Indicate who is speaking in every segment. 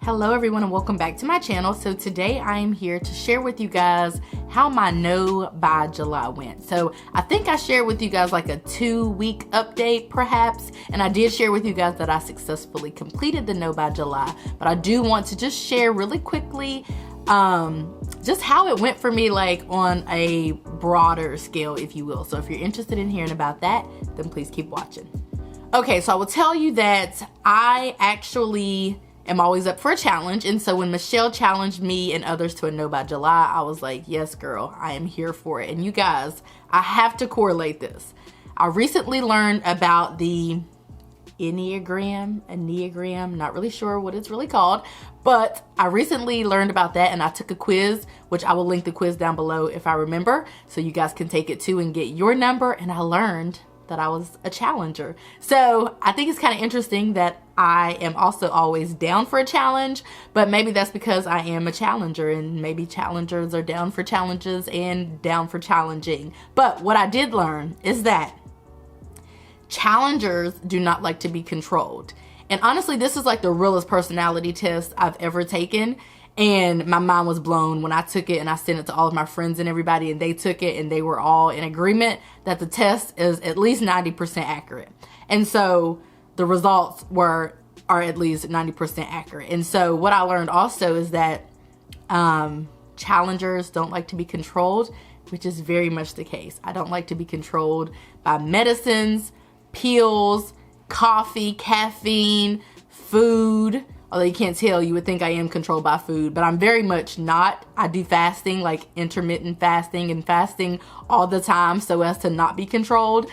Speaker 1: Hello everyone and welcome back to my channel. So today I am here to share with you guys how my No by July went. So I think I shared with you guys like a 2-week update perhaps, and I did share with you guys that I successfully completed the No by July, but I do want to just share really quickly just how it went for me, like on a broader scale, if you will. So if you're interested in hearing about that, then please keep watching. Okay, so I will tell you that I actually am always up for a challenge, and so when Michelle challenged me and others to a No by July, I was like, yes girl, I am here for it. And you guys, I have to correlate this. I recently learned about the Enneagram, not really sure what it's really called, but I recently learned about that and I took a quiz, which I will link the quiz down below if I remember, so you guys can take it too and get your number. And I learned that I was a challenger. So I think it's kind of interesting that I am also always down for a challenge, but maybe that's because I am a challenger, and maybe challengers are down for challenges and down for challenging. But what I did learn is that challengers do not like to be controlled. And honestly, this is like the realest personality test I've ever taken. And my mind was blown when I took it and I sent it to all of my friends and everybody, and they took it and they were all in agreement that the test is at least 90% accurate. And so the results are at least 90% accurate. And so what I learned also is that challengers don't like to be controlled, which is very much the case. I don't like to be controlled by medicines, pills, coffee, caffeine, food. Although you can't tell, you would think I am controlled by food, but I'm very much not. I do fasting, like intermittent fasting and fasting all the time so as to not be controlled.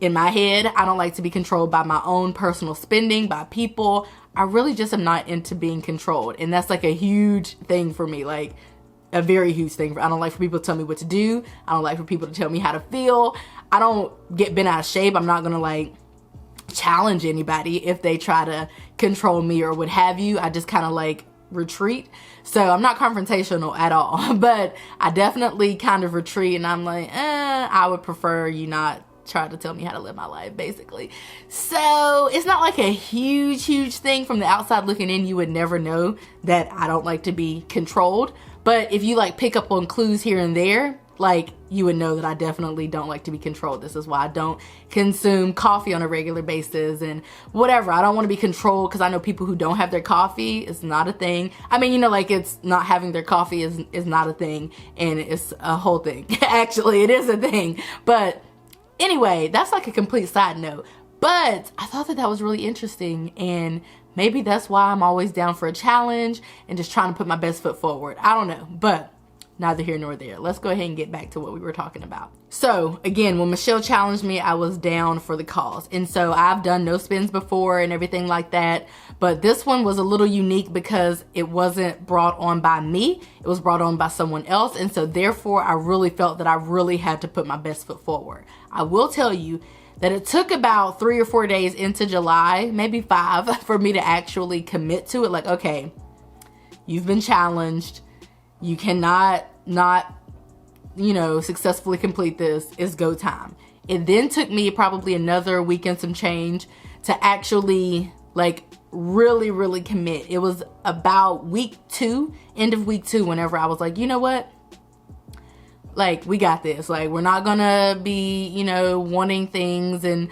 Speaker 1: In my head, I don't like to be controlled by my own personal spending, by people. I really just am not into being controlled. And that's like a huge thing for me, like a very huge thing. I don't like for people to tell me what to do. I don't like for people to tell me how to feel. I don't get bent out of shape. I'm not gonna like challenge anybody if they try to control me or what have you. I just kind of like retreat. So I'm not confrontational at all, but I definitely kind of retreat, and I'm like, I would prefer you not try to tell me how to live my life, basically. So it's not like a huge thing. From the outside looking in, you would never know that I don't like to be controlled. But if you like pick up on clues here and there, like you would know that I definitely don't like to be controlled. This is why I don't consume coffee on a regular basis and whatever. I don't want to be controlled because I know people who don't have their coffee. It's not a thing. I mean, you know, like it's not having their coffee is not a thing, and it's a whole thing. Actually, it is a thing. But anyway, that's like a complete side note. But I thought that was really interesting, and maybe that's why I'm always down for a challenge and just trying to put my best foot forward. I don't know, but neither here nor there. Let's go ahead and get back to what we were talking about. So again, when Michelle challenged me, I was down for the cause. And so I've done no spins before and everything like that. But this one was a little unique because it wasn't brought on by me. It was brought on by someone else. And so therefore, I really felt that I really had to put my best foot forward. I will tell you that it took about 3 or 4 days into July, maybe 5, for me to actually commit to it. Like, okay, you've been challenged. You cannot not, successfully complete this. It's go time. It then took me probably another week and some change to actually like really commit. It was about week 2, end of week 2, whenever I was like, you know what? Like, we got this. Like, we're not gonna be, wanting things and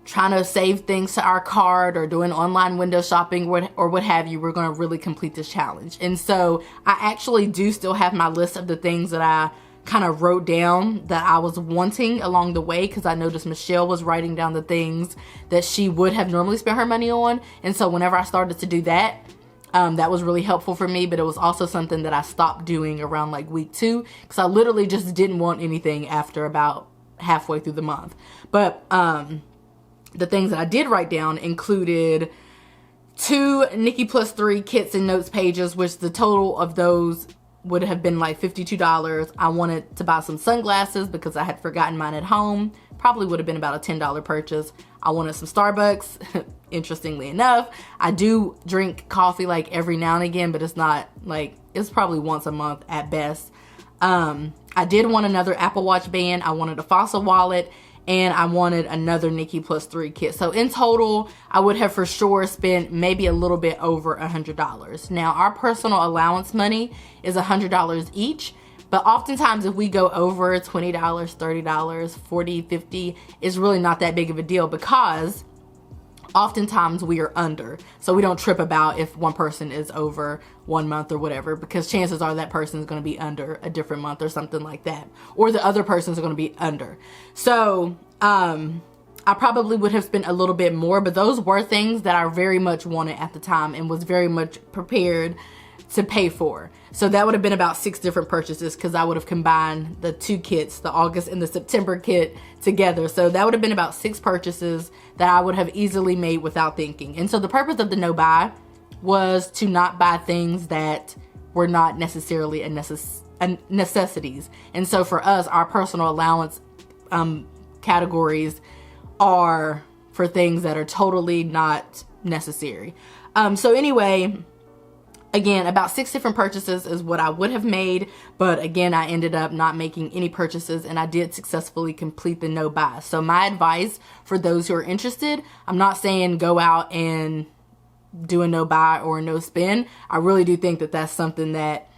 Speaker 1: trying to save things to our cart or doing online window shopping or what have you. We're going to really complete this challenge. And so I actually do still have my list of the things that I kind of wrote down that I was wanting along the way, because I noticed Michelle was writing down the things that she would have normally spent her money on. And so whenever I started to do that, that was really helpful for me. But it was also something that I stopped doing around like week 2, because I literally just didn't want anything after about halfway through the month. But the things that I did write down included 2 Nikki Plus 3 kits and notes pages, which the total of those would have been like $52. I wanted to buy some sunglasses because I had forgotten mine at home. Probably would have been about a $10 purchase. I wanted some Starbucks. Interestingly enough, I do drink coffee like every now and again, but it's not like, it's probably once a month at best. I did want another Apple Watch band. I wanted a Fossil wallet. and I wanted another Nikki Plus 3 kit. So in total, I would have for sure spent maybe a little bit over $100. Now, our personal allowance money is $100 each, but oftentimes if we go over $20, $30, $40, $50, it's really not that big of a deal because oftentimes we are under. So we don't trip about if one person is over 1 month or whatever, because chances are that person is going to be under a different month or something like that. Or the other persons are going to be under. So I probably would have spent a little bit more, but those were things that I very much wanted at the time and was very much prepared to pay for. So that would have been about 6 different purchases because I would have combined the 2 kits, the August and the September kit together. So that would have been about 6 purchases that I would have easily made without thinking. And so the purpose of the no buy was to not buy things that were not necessarily necessities. And so for us, our personal allowance categories are for things that are totally not necessary. So anyway, again, about 6 different purchases is what I would have made, but again, I ended up not making any purchases and I did successfully complete the no buy. So my advice for those who are interested, I'm not saying go out and do a no buy or a no spend. I really do think that that's something that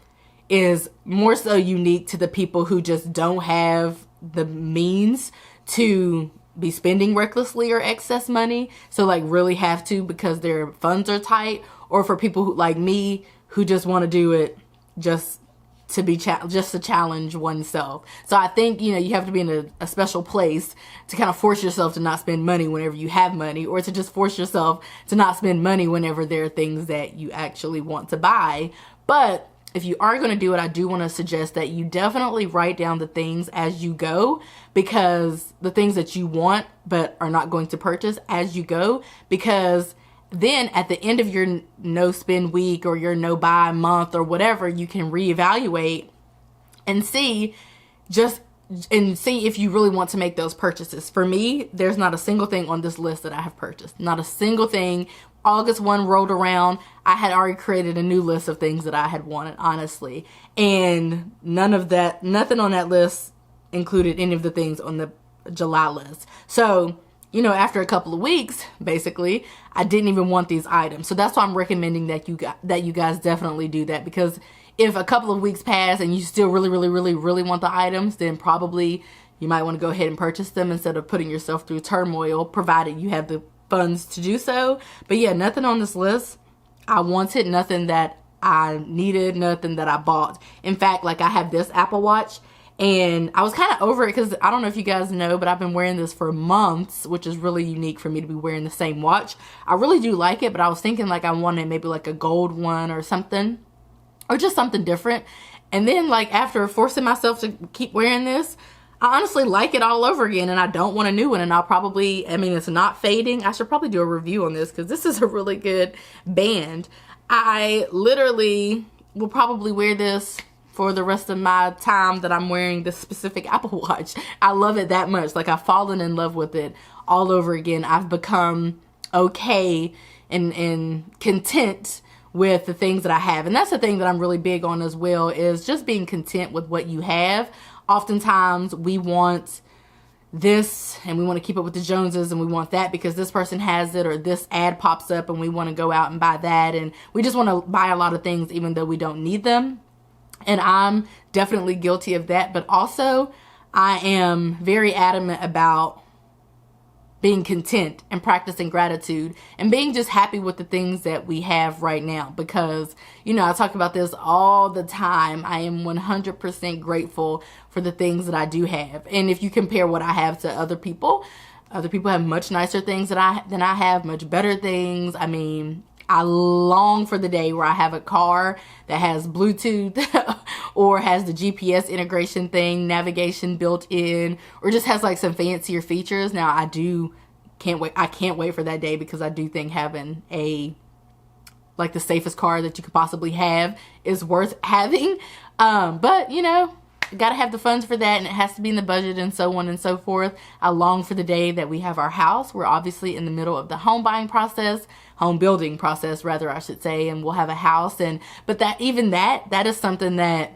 Speaker 1: is more so unique to the people who just don't have the means to be spending recklessly or excess money. So like really have to because their funds are tight, or for people who, like me, who just want to do it just to challenge oneself. So I think, you have to be in a special place to kind of force yourself to not spend money whenever you have money, or to just force yourself to not spend money whenever there are things that you actually want to buy. But if you are going to do it, I do want to suggest that you definitely write down the things as you go, because the things that you want but are not going to purchase as you go, because then at the end of your no spend week or your no buy month or whatever, you can reevaluate and see if you really want to make those purchases. For me, there's not a single thing on this list that I have purchased. Not a single thing. August 1 rolled around, I had already created a new list of things that I had wanted, honestly. And nothing on that list included any of the things on the July list. So, after a couple of weeks, basically, I didn't even want these items. So that's why I'm recommending that you guys definitely do that, because if a couple of weeks pass and you still really, really, really, really want the items, then probably you might want to go ahead and purchase them instead of putting yourself through turmoil, provided you have the funds to do so. But yeah, nothing on this list I wanted, nothing that I needed, nothing that I bought. In fact, like I have this Apple Watch, and I was kind of over it because I don't know if you guys know, but I've been wearing this for months, which is really unique for me to be wearing the same watch. I really do like it, but I was thinking like I wanted maybe like a gold one or something, or just something different. And then like after forcing myself to keep wearing this, I honestly like it all over again, and I don't want a new one. And it's not fading. I should probably do a review on this because this is a really good band. I literally will probably wear this for the rest of my time that I'm wearing this specific Apple Watch. I love it that much. Like I've fallen in love with it all over again. I've become okay and content with the things that I have. And that's the thing that I'm really big on as well, is just being content with what you have. Oftentimes we want this and we want to keep up with the Joneses, and we want that because this person has it, or this ad pops up and we want to go out and buy that. And we just want to buy a lot of things even though we don't need them. And I'm definitely guilty of that. But also I am very adamant about being content and practicing gratitude and being just happy with the things that we have right now. Because, I talk about this all the time. I am 100% grateful for the things that I do have. And if you compare what I have to other people have much nicer things than I have, much better things. I mean, I long for the day where I have a car that has Bluetooth or has the GPS integration thing, navigation built in, or just has like some fancier features. Now I can't wait for that day, because I do think having the safest car that you could possibly have is worth having. But gotta have the funds for that, and it has to be in the budget, and so on and so forth. I long for the day that we have our house. We're obviously in the middle of the home building process, rather, I should say, and we'll have a house. But that is something that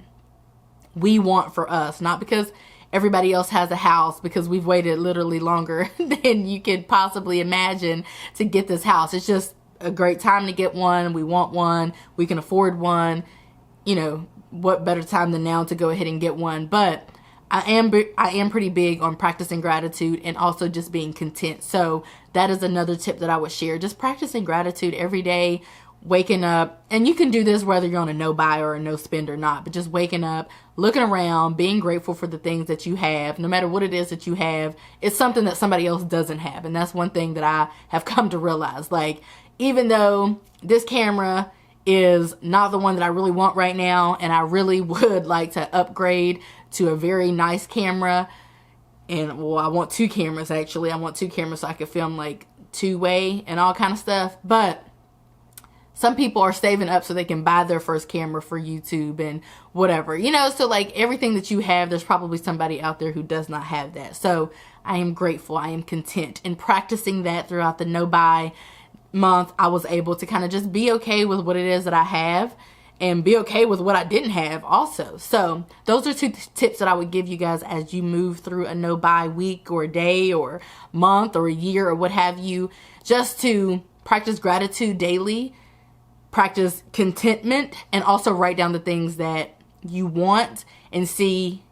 Speaker 1: we want for us, not because everybody else has a house because we've waited literally longer than you could possibly imagine to get this house. It's just a great time to get one. We want one. We can afford one. You know, what better time than now to go ahead and get one? But I am pretty big on practicing gratitude and also just being content. So that is another tip that I would share. Just practicing gratitude every day, waking up, and you can do this whether you're on a no buy or a no spend or not, but just waking up, looking around, being grateful for the things that you have. No matter what it is that you have, it's something that somebody else doesn't have. And that's one thing that I have come to realize. Like, even though this camera is not the one that I really want right now, and I really would like to upgrade to a very nice camera, and well, I want 2 cameras actually. I want 2 cameras so I can film like 2-way and all kind of stuff. But some people are saving up so they can buy their first camera for YouTube and whatever, you know. So like everything that you have, there's probably somebody out there who does not have that. So I am grateful. I am content. And practicing that throughout the no buy month, I was able to kind of just be okay with what it is that I have and be okay with what I didn't have also. So those are 2 tips that I would give you guys as you move through a no buy week or day or month or a year or what have you, just to practice gratitude daily, practice contentment, and also write down the things that you want and see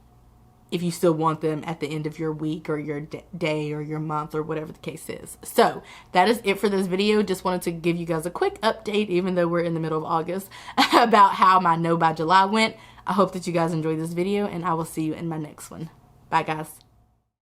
Speaker 1: if you still want them at the end of your week or your day or your month or whatever the case is. So that is it for this video. Just wanted to give you guys a quick update, even though we're in the middle of August, about how my no buy July went. I hope that you guys enjoyed this video, and I will see you in my next one. Bye guys.